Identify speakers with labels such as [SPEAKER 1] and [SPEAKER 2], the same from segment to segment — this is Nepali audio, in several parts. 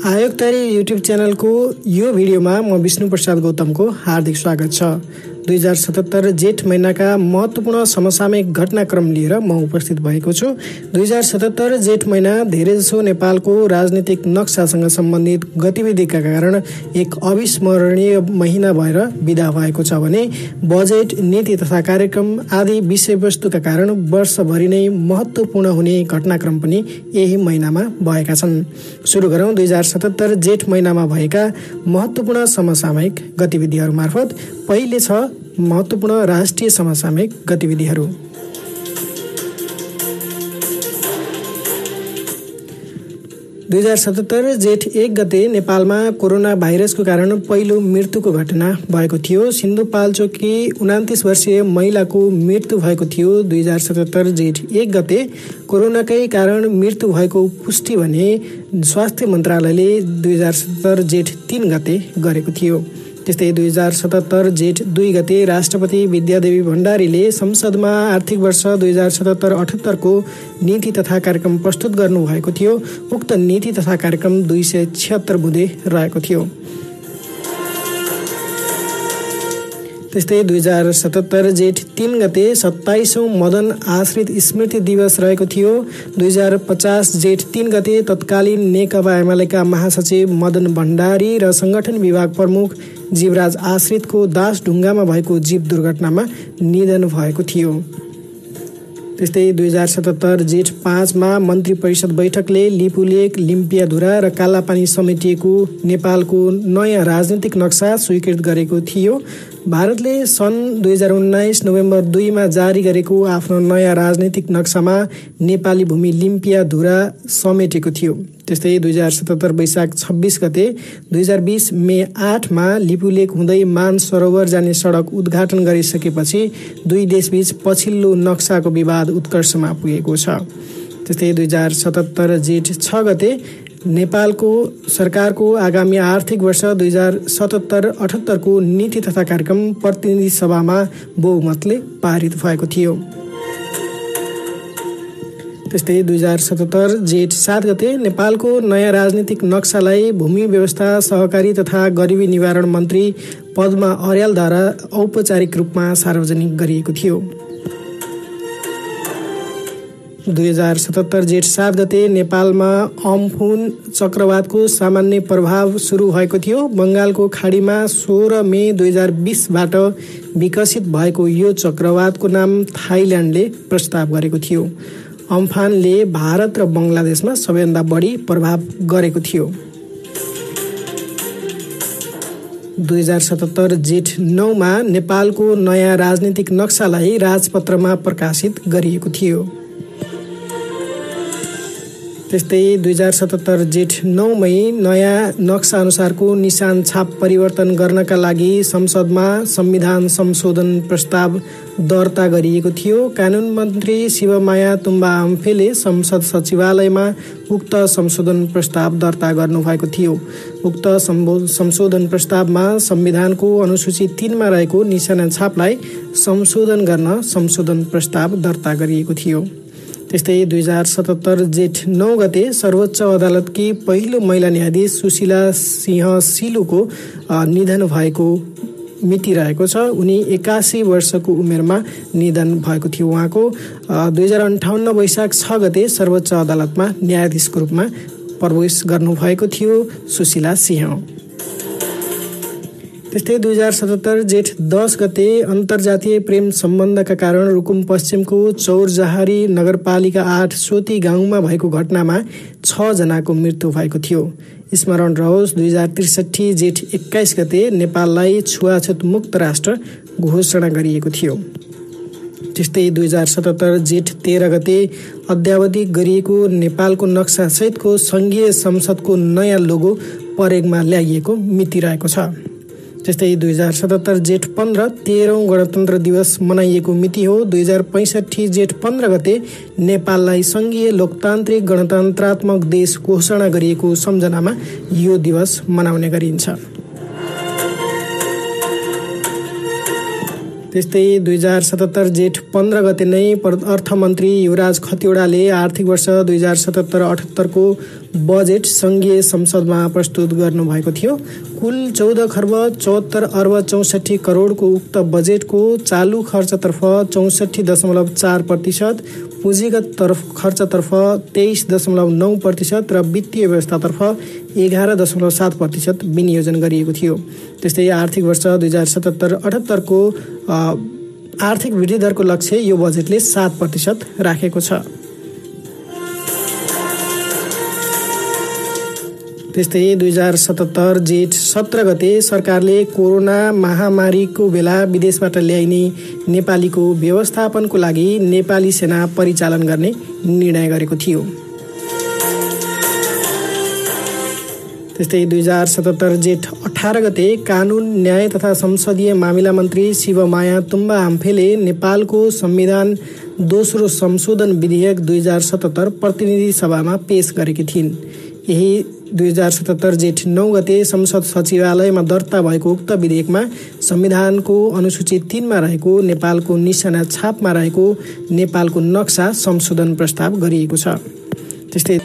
[SPEAKER 1] आयोग तयारी युट्युब च्यानलको यो भिडियोमा म विष्णु प्रसाद गौतमको हार्दिक स्वागत छ। 2077 जेठ महिनाका महत्त्वपूर्ण समसामयिक घटनाक्रम लिएर म उपस्थित भएको छु। 2077 जेठ महिना धेरैजसो नेपालको राजनीतिक नक्सासँग सम्बन्धित गतिविधिका कारण एक अविस्मरणीय महिना भएर बिदा भएको छ भने बजेट, नीति तथा कार्यक्रम आदि विषयवस्तुका कारण वर्षभरि नै महत्त्वपूर्ण हुने घटनाक्रम पनि यही महिनामा भएका छन्। सुरु गरौँ 2077 जेठ महिनामा भएका महत्त्वपूर्ण समसामयिक गतिविधिहरू मार्फत। पहिले छ महत्त्वपूर्ण राष्ट्रिय समसामयिक गतिविधिहरू। – 2077 जेठ 1 गते नेपालमा कोरोना भाइरसको कारण पहिलो मृत्युको घटना भएको थियो। सिन्धुपाल्चोककी 29 वर्षीय महिलाको मृत्यु भएको थियो। 2077 जेठ 1 गते कोरोनाकै कारण मृत्यु भएको पुष्टि भने स्वास्थ्य मन्त्रालयले 2077 जेठ 3 गते गरेको थियो। त्यस्तै 2077 जेठ 2 गते राष्ट्रपति विद्यादेवी भण्डारीले संसदमा आर्थिक वर्ष 2077-78 को नीति तथा कार्यक्रम प्रस्तुत गर्नुभएको थियो। उक्त नीति तथा कार्यक्रम 276 बुँदे रहेको थियो। त्यस्तै 2077 जेठ 3 गते 27औं मदन आश्रित स्मृति दिवस रहेको थियो। 2050 जेठ 3 गते तत्कालीन नेकपा एमालेका महासचिव मदन भण्डारी र संगठन विभाग प्रमुख जीवराज आश्रितको दासढुङ्गामा भएको जीव दुर्घटनामा निधन भएको थियो। त्यस्तै 2077 जेठ 5 मा मन्त्री परिषद बैठकले लिपुलेक, लिम्पियाधुरा र कालापानी समेटिएको नेपालको नयाँ राजनीतिक नक्सा स्वीकृत गरेको थियो। भारतले सन् 2019 नोभेम्बर 2 मा जारी गरेको आफ्नो नयाँ राजनीतिक नक्सामा नेपाली भूमि लिम्पियाधुरा समेटेको थियो। त्यस्तै 2077 वैशाख 26 गते 2020 मे 8 मा लिपुलेक हुँदै मान सरोवर जाने सडक उद्घाटन गरिसकेपछि दुई देशबीच पछिल्लो नक्साको विवाद उत्कर्षमा पुगेको छ। त्यस्तै 2077 जेठ 6 गते नेपालको सरकारको आगामी आर्थिक वर्ष 2077-78 को नीति तथा कार्यक्रम प्रतिनिधि सभामा बहुमतले पारित भएको थियो। त्यस्तै 2077 जेठ 7 गते नेपालको नयाँ राजनीतिक नक्सालाई भूमि व्यवस्था, सहकारी तथा गरिबी निवारण मन्त्री पद्मा अर्यालद्वारा औपचारिक रूपमा सार्वजनिक गरिएको थियो। 2077 जेठ 7 गते नेपालमा अम्फुन चक्रवातको सामान्य प्रभाव सुरु भएको थियो। बंगालको खाडीमा 16 मे 2020बाट विकसित भएको यो चक्रवातको नाम थाइल्यान्डले प्रस्ताव गरेको थियो। अम्फानले भारत र बङ्गलादेशमा सबैभन्दा बढी प्रभाव गरेको थियो। 2077 जेठ 9 मा नेपालको नयाँ राजनीतिक नक्सालाई राजपत्रमा प्रकाशित गरिएको थियो। त्यस्तै 2077 जेठ 9 मै नयाँ नक्सा अनुसारको निशान छाप परिवर्तन गर्नका लागि संसदमा संविधान संशोधन प्रस्ताव दर्ता गरिएको थियो। कानुन मन्त्री शिवमाया तुम्बा आम्फेले संसद सचिवालयमा उक्त संशोधन प्रस्ताव दर्ता गर्नुभएको थियो। उक्त संशोधन प्रस्तावमा संविधानको अनुसूची 3 मा रहेको निशाना छापलाई संशोधन गर्न संशोधन प्रस्ताव दर्ता गरिएको थियो। त्यस्तै 2077 जेठ 9 गते सर्वोच्च अदालतकी पहिलो महिला न्यायाधीश सुशीला सिंह सिलुको निधन भएको मिति रहेको छ। उनी 81 वर्षको उमेरमा निधन भएको थियो। उहाँको 2058 वैशाख 6 गते सर्वोच्च अदालतमा न्यायाधीशको रूपमा प्रवेश गर्नुभएको थियो सुशीला सिंह। त्यस्तै 2077 जेठ 10 गते अन्तर्जातीय प्रेम सम्बन्धका कारण रुकुम पश्चिमको चौरजहारी नगरपालिका 8 सोती गाउँमा भएको घटनामा 6 जनाको मृत्यु भएको थियो। स्मरण रहोस् 2063 जेठ 21 गते नेपाललाई छुवाछुत मुक्त राष्ट्र घोषणा गरिएको थियो। त्यस्तै 2077 जेठ 13 गते अद्यावधि गरिएको नेपालको नक्सा सहितको संघीय संसदको नयाँ लोगो परेगमा ल्याइएको मिति रहेको छ। त्यस्तै 2077 जेठ 15 13औं गणतन्त्र दिवस मनाइएको मिति हो। 2065 जेठ 15 गते नेपाललाई संघीय लोकतान्त्रिक गणतन्त्रात्मक देश घोषणा गरिएको सम्झनामा यो दिवस मनाउने गरिन्छ। त्यस्तै 2077 जेठ 15 गते नै अर्थमन्त्री युवराज खतिवड़ाले आर्थिक वर्ष 2077-78 को बजेट संघीय संसदमा प्रस्तुत गर्नुभएको थियो। कुल 14 खर्ब 74 अर्ब 64 करोडको उक्त बजेटको चालु खर्चतर्फ 64.4%, पुँजीगत खर्चतर्फ 23.9% र वित्तीय व्यवस्थातर्फ 11.7% विनियोजन गरिएको थियो। त्यस्तै आर्थिक वर्ष 2077-78 को आर्थिक वृद्धि दरको लक्ष्य यो बजेटले 7% राखेको छ। त्यस्तै 2077 जेठ 17 गते सरकारले कोरोना महामारीको बेला विदेशबाट ल्याइने नेपालीको व्यवस्थापनको लागि नेपाली सेना परिचालन गर्ने निर्णय गरेको थियो। त्यस्तै 2077 जेठ 18 गते कानुन न्याय तथा संसदीय मामिला मन्त्री शिवमाया तुम्बा आम्फेले नेपालको संविधान दोस्रो संशोधन विधेयक 2077 प्रतिनिधि सभामा पेश गरेकी थिइन्। यही 2077 जेठ 9 गते संसद सचिवालयमा दर्ता भएको उक्त विधेयकमा संविधानको अनुसूची 3 मा रहेको नेपालको निशाना छापमा रहेको नेपालको नक्सा संशोधन प्रस्ताव गरिएको छ। त्यस्तै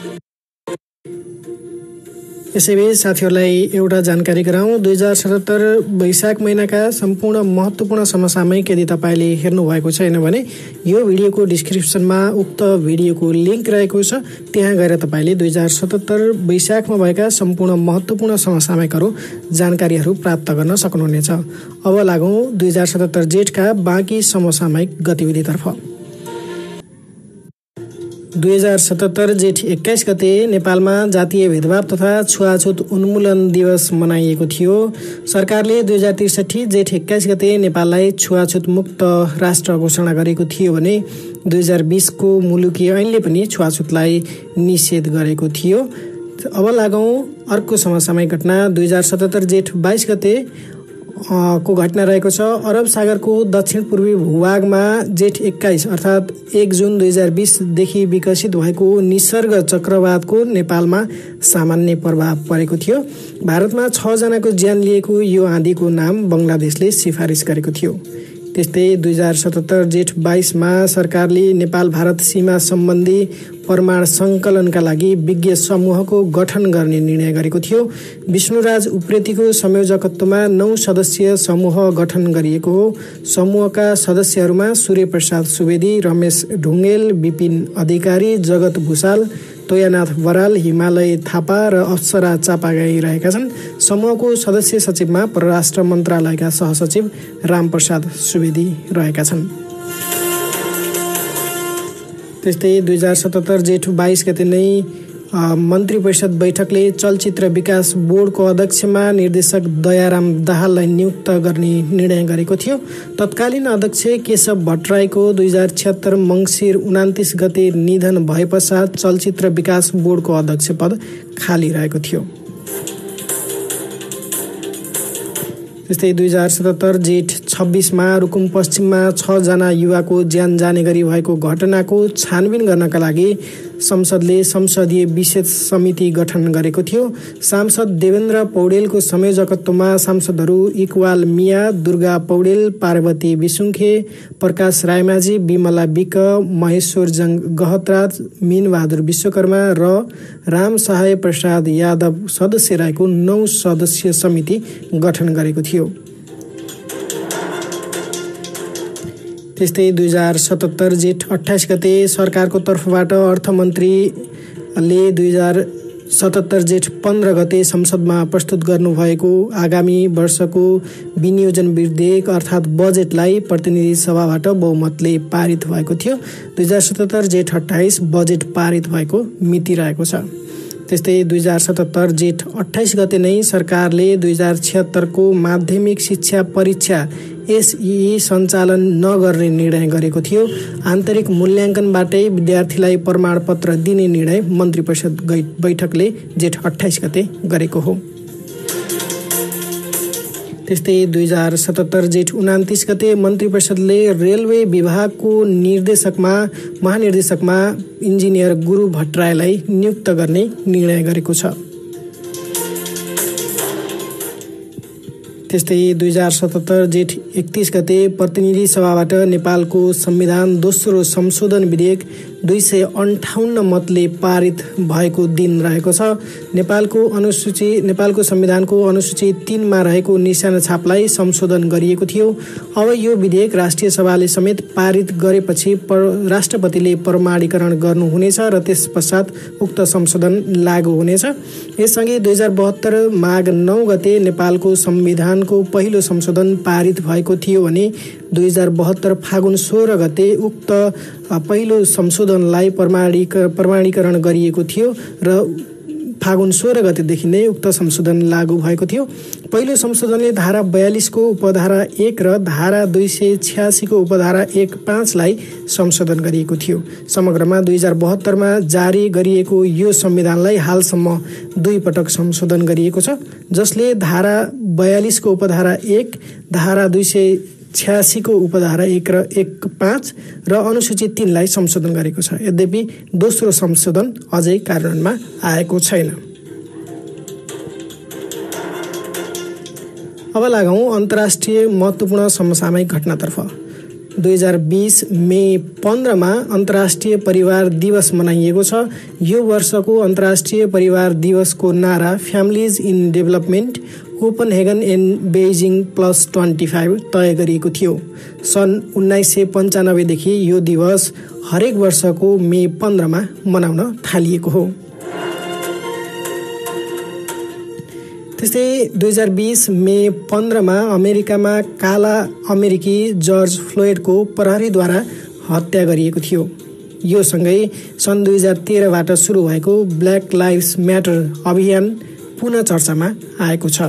[SPEAKER 1] यसैबीच साथीहरूलाई एउटा जानकारी गराउँ। 2077 वैशाख महिनाका सम्पूर्ण महत्त्वपूर्ण समसामयिक यदि तपाईँले हेर्नु भएको छैन भने यो भिडियोको डिस्क्रिप्सनमा उक्त भिडियोको लिङ्क रहेको छ, त्यहाँ गएर तपाईँले 2077 वैशाखमा भएका सम्पूर्ण महत्त्वपूर्ण समसामयिकहरू जानकारीहरू प्राप्त गर्न सक्नुहुनेछ। अब लागौँ 2077 जेठका बाँकी समसामयिक गतिविधितर्फ। 2077 जेठ 21 गते नेपालमा जातीय भेदभाव तथा छुवाछुत उन्मूलन दिवस मनाइएको थियो। सरकारले 2063 जेठ 21 गते नेपाललाई छुवाछुत मुक्त राष्ट्र घोषणा गरेको थियो भने 2020 को मुलुकी ऐनले पनि छुवाछुतलाई निषेध गरेको थियो। अब लागौँ अर्को समसामयिक घटना। 2077 जेठ 22 गते को घटना रहेको छ। अरब सागरको दक्षिण पूर्वी भूभागमा जेठ 21 अर्थात् 1 जुन 2020 देखि विकसित भएको निसर्ग चक्रवातको नेपालमा सामान्य प्रभाव परेको थियो। भारतमा 6 जनाको ज्यान लिएको यो आँधीको नाम बङ्गलादेशले सिफारिस गरेको थियो। त्यस्तै 2077 जेठ 22 मा सरकारले नेपाल भारत सीमा सम्बन्धी प्रमाण सङ्कलनका लागि विज्ञ समूहको गठन गर्ने निर्णय गरेको थियो। विष्णुराज उप्रेतीको संयोजकत्वमा 9 सदस्यीय समूह गठन गरिएको हो। समूहका सदस्यहरूमा सूर्य प्रसाद सुवेदी, रमेश ढुङ्गेल, विपिन अधिकारी, जगत भूषाल, तोयानाथ बराल, हिमालय थापा र अप्सरा चापागाई रहेका छन्। समूहको सदस्य सचिवमा परराष्ट्र मन्त्रालयका सहसचिव रामप्रसाद सुवेदी रहेका छन्। त्यस्तै 2077 जेठ 22 गते नै मन्त्री परिषद बैठकले चलचित्र विकास बोर्डको अध्यक्षमा निर्देशक दयाराम दाहाललाई नियुक्त गर्ने निर्णय गरेको थियो। तत्कालीन अध्यक्ष केशव भट्टराईको 2076 मङ्सिर 29 गते निधन भए पश्चात चलचित्र विकास बोर्डको अध्यक्ष पद खाली रहेको थियो। त्यस्तै 2077 जेठ 26 मा रुकुम पश्चिममा 6 जना युवाको ज्यान जाने गरी भएको घटनाको छानबिन गर्नका लागि संसदले संसदीय विशेष समिति गठन गरेको थियो। सांसद देवेन्द्र पौडेलको संयोजकत्वमा सांसदहरू इकबाल मिया, दुर्गा पौडेल, पार्वती विसुङखे, प्रकाश रायमाझी, विमला विक, महेश्वर जंग गहतराज, मीनबहादुर विश्वकर्मा र राम सहाय प्रसाद यादव सदस्य रहेको 9 सदस्यीय समिति गठन गरेको थियो। त्यस्तै 2077 जेठ 28 गते सरकारको तर्फबाट अर्थमन्त्रीले 2077 जेठ 15 गते संसदमा प्रस्तुत गर्नुभएको आगामी वर्षको विनियोजन विधेयक अर्थात् बजेटलाई प्रतिनिधि सभाबाट बहुमतले पारित भएको थियो। 2077 जेठ 28 बजेट पारित भएको मिति रहेको छ। त्यस्तै 2077 जेठ 28 गते नै सरकारले 2076 को माध्यमिक शिक्षा परीक्षा एसईई सञ्चालन नगर्ने निर्णय गरेको थियो। आन्तरिक मूल्याङ्कनबाटै विद्यार्थीलाई प्रमाणपत्र दिने निर्णय मन्त्री परिषद बैठकले जेठ 28 गते गरेको हो। त्यस्तै 2077 जेठ 29 गते मन्त्री परिषदले रेलवे विभागको महानिर्देशकमा इन्जिनियर गुरु भट्टराईलाई नियुक्त गर्ने निर्णय गरेको छ। त्यस्तै 2077 जेठ 31 गते प्रतिनिधि सभाबाट नेपालको संविधान दोस्रो संशोधन विधेयक 258 मतले पारित भएको दिन रहेको छ। नेपालको संविधानको अनुसूची 3 मा रहेको निशाना छापलाई संशोधन गरिएको थियो। अब यो विधेयक राष्ट्रिय सभाले समेत पारित गरेपछि राष्ट्रपतिले प्रमाणीकरण गर्नुहुनेछ र त्यस पश्चात उक्त संशोधन लागू हुनेछ। यससँगै 2072 माघ 9 गते नेपालको संविधानको पहिलो संशोधन पारित भएको थियो भने 2072 फागुन 16 गते उक्त पहिलो संशोधनलाई प्रमाणीकरण गरिएको थियो र फागुन 16 गतेदेखि नै उक्त संशोधन लागू भएको थियो। पहिलो संशोधनले धारा 42 को उपधारा 1 र धारा 286 को उपधारा 1(5) लाई संशोधन गरिएको थियो। समग्रमा 2072 मा जारी गरिएको यो संविधानलाई हालसम्म 2 पटक संशोधन गरिएको छ, जसले धारा 42 को उपधारा 1, धारा 286 को उपधारा 1 र 1(5) र अनुसूची 3 लाई संशोधन गरेको छ। यद्यपि दोस्रो संशोधन अझै कार्यान्वयनमा आएको छैन। अब लागौं अन्तर्राष्ट्रिय महत्त्वपूर्ण समसामयिक घटनातर्फ। 2020 मे 15 मा अन्तर्राष्ट्रिय परिवार दिवस मनाइएको छ। यो वर्षको अन्तर्राष्ट्रिय परिवार दिवसको नारा families in development Copenhagen and Beijing +25 तय गरिएको थियो। सन् 1995 देखि यो दिवस हरेक वर्षको मे 15 मा मनाउन थालिएको हो। त्यस्तै 2020 मे 15 मा अमेरिकामा काला अमेरिकी जर्ज फ्लोयडको प्रहरीद्वारा हत्या गरिएको थियो। यो सँगै सन् 2013 बाट सुरु भएको ब्ल्याक लाइभ्स म्याटर अभियान पुनः चर्चामा आएको छ।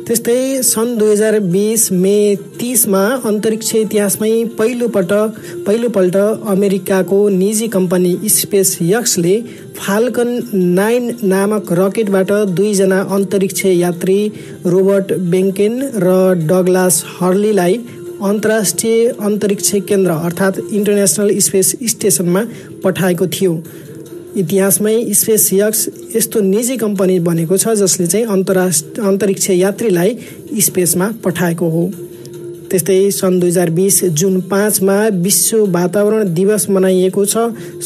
[SPEAKER 1] त्यस्तै सन् 2020 मे 30 मा अन्तरिक्ष इतिहासमै पहिलोपल्ट अमेरिकाको निजी कम्पनी स्पेस एक्सले फाल्कन 9 नामक रकेटबाट 2 जना अन्तरिक्ष यात्री रोबर्ट बेङ्केन र डगलास हर्लीलाई अन्तर्राष्ट्रिय अन्तरिक्ष केन्द्र अर्थात् इन्टरनेसनल स्पेस स्टेसनमा पठाएको थियो। इतिहासमै स्पेस एक्स यस्तो निजी कम्पनी बनेको छ जसले चाहिँ अन्तरिक्ष यात्रीलाई स्पेसमा पठाएको हो। त्यस्तै सन् 2020 जुन 5 मा विश्व वातावरण दिवस मनाइएको छ।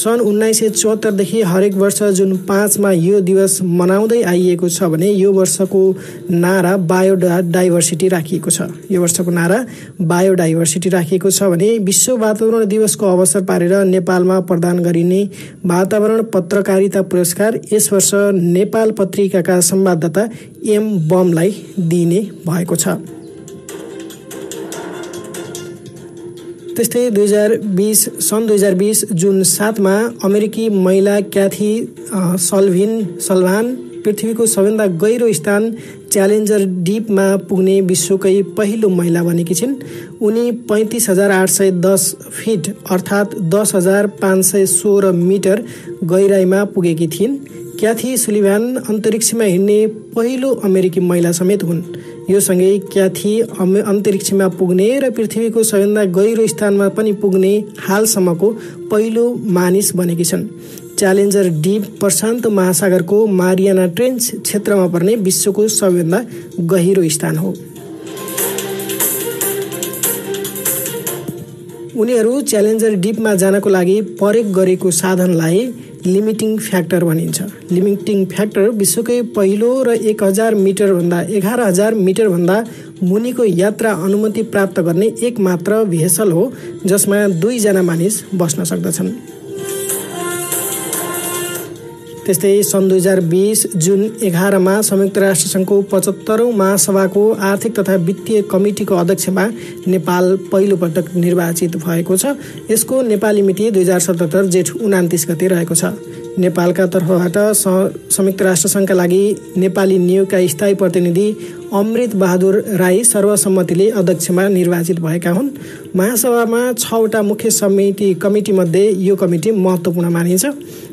[SPEAKER 1] सन् 1974 देखि हरेक वर्ष जुन 5 मा यो दिवस मनाउँदै आइएको छ भने यो वर्षको नारा बायोडाइभर्सिटी राखिएको छ। यो वर्षको नारा बायोडाइभर्सिटी राखिएको छ भने विश्व वातावरण दिवसको अवसर पारेर नेपालमा प्रदान गरिने वातावरण पत्रकारिता पुरस्कार यस वर्ष नेपाल पत्रिकाका संवाददाता एम बमलाई दिइने भएको छ। त्यस्तै सन् 2020 जुन 7 मा अमेरिकी महिला क्याथी सल्भान पृथ्वीको सबैभन्दा गहिरो स्थान च्यालेन्जर डिपमा पुग्ने विश्वकै पहिलो महिला बनेकी छिन्। उनी 35,810 फिट अर्थात् 10,516 मिटर गहिराइमा पुगेकी थिइन्। क्याथी सुलिभान अन्तरिक्षमा हिँड्ने पहिलो अमेरिकी महिला समेत हुन्। यो सँगै क्याथी अन्तरिक्षमा पुग्ने र पृथ्वीको सबैभन्दा गहिरो स्थानमा पनि पुग्ने हालसम्मको पहिलो मानिस बनेकी छन्। च्यालेन्जर डिप प्रशान्त महासागरको मारियाना ट्रेन्च क्षेत्रमा पर्ने विश्वको सबैभन्दा गहिरो स्थान हो। उनीहरू च्यालेन्जर डिपमा जानको लागि प्रयोग गरेको साधनलाई लिमिटिङ फ्याक्टर भनिन्छ। लिमिटिङ फ्याक्टर विश्वकै पहिलो र 11,000 मिटर भन्दा मुनिको यात्रा अनुमति प्राप्त गर्ने एक मात्र भेसल हो जसमा 2 जना मानिस बस्न सक्दछन्। त्यस्तै सन् 2020 जुन 11 मा संयुक्त राष्ट्रसङ्घको 75औं महासभाको आर्थिक तथा वित्तीय कमिटीको अध्यक्षमा नेपाल पहिलोपटक निर्वाचित भएको छ। यसको नेपाली मिति 2077 जेठ 29 गते रहेको छ। नेपालका तर्फबाट संयुक्त राष्ट्रसङ्घका लागि नेपाली नियोगका स्थायी प्रतिनिधि अमृत बहादुर राई सर्वसम्मतिले अध्यक्षमा निर्वाचित भएका हुन्। महासभामा 6वटा मुख्य कमिटी मध्ये यो कमिटी महत्त्वपूर्ण मानिन्छ।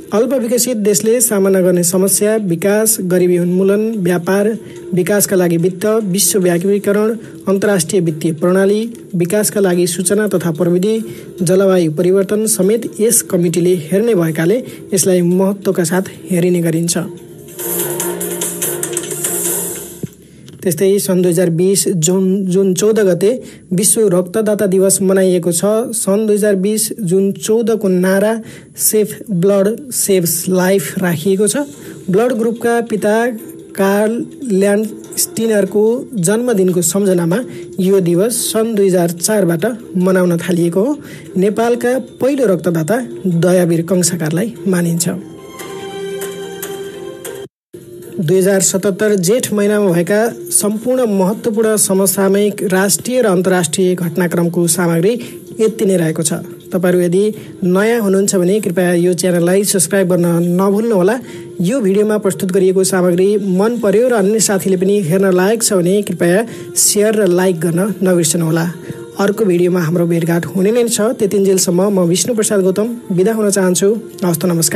[SPEAKER 1] अल्पविकसित देशले सामना गर्ने समस्या, विकास, गरिबी उन्मूलन, व्यापार, विकासका लागि वित्त, विश्वव्यापीकरण, अन्तर्राष्ट्रिय वित्तीय प्रणाली, विकासका लागि सूचना तथा प्रविधि, जलवायु परिवर्तन समेत यस कमिटीले हेर्ने भएकाले यसलाई महत्त्वका साथ हेरिने गरिन्छ। त्यस्तै सन् 2020 जुन 14 गते विश्व रक्तदाता दिवस मनाइएको छ। सन् 2020 जुन 14 को नारा सेभ ब्लड सेभ्स लाइफ राखिएको छ। ब्लड ग्रुपका पिता कार्ल ल्यान्डस्टिनरको जन्मदिनको सम्झनामा यो दिवस सन् 2004बाट मनाउन थालिएको हो। नेपालका पहिलो रक्तदाता दयावीर कंसाकारलाई मानिन्छ। 2077 जेठ महिनामा भएका सम्पूर्ण महत्त्वपूर्ण समसामयिक राष्ट्रिय र अन्तर्राष्ट्रिय घटनाक्रमको सामग्री यति नै रहेको छ। तपाईहरु यदि नयाँ हुनुहुन्छ भने कृपया यो च्यानललाई सब्स्क्राइब गर्न नभुल्नुहोला। यो भिडियोमा प्रस्तुत गरिएको सामग्री मन पर्यो र अन्य साथीले पनि हेर्न लायक छ भने कृपया शेयर र लाइक गर्न नबिर्सनुहोला। अर्को भिडियोमा हाम्रो भेटघाट हुने नै छ। त्यतिन्जेलसम्म म विष्णु प्रसाद गौतम बिदा हुन चाहन्छु। हस्त नमस्कार।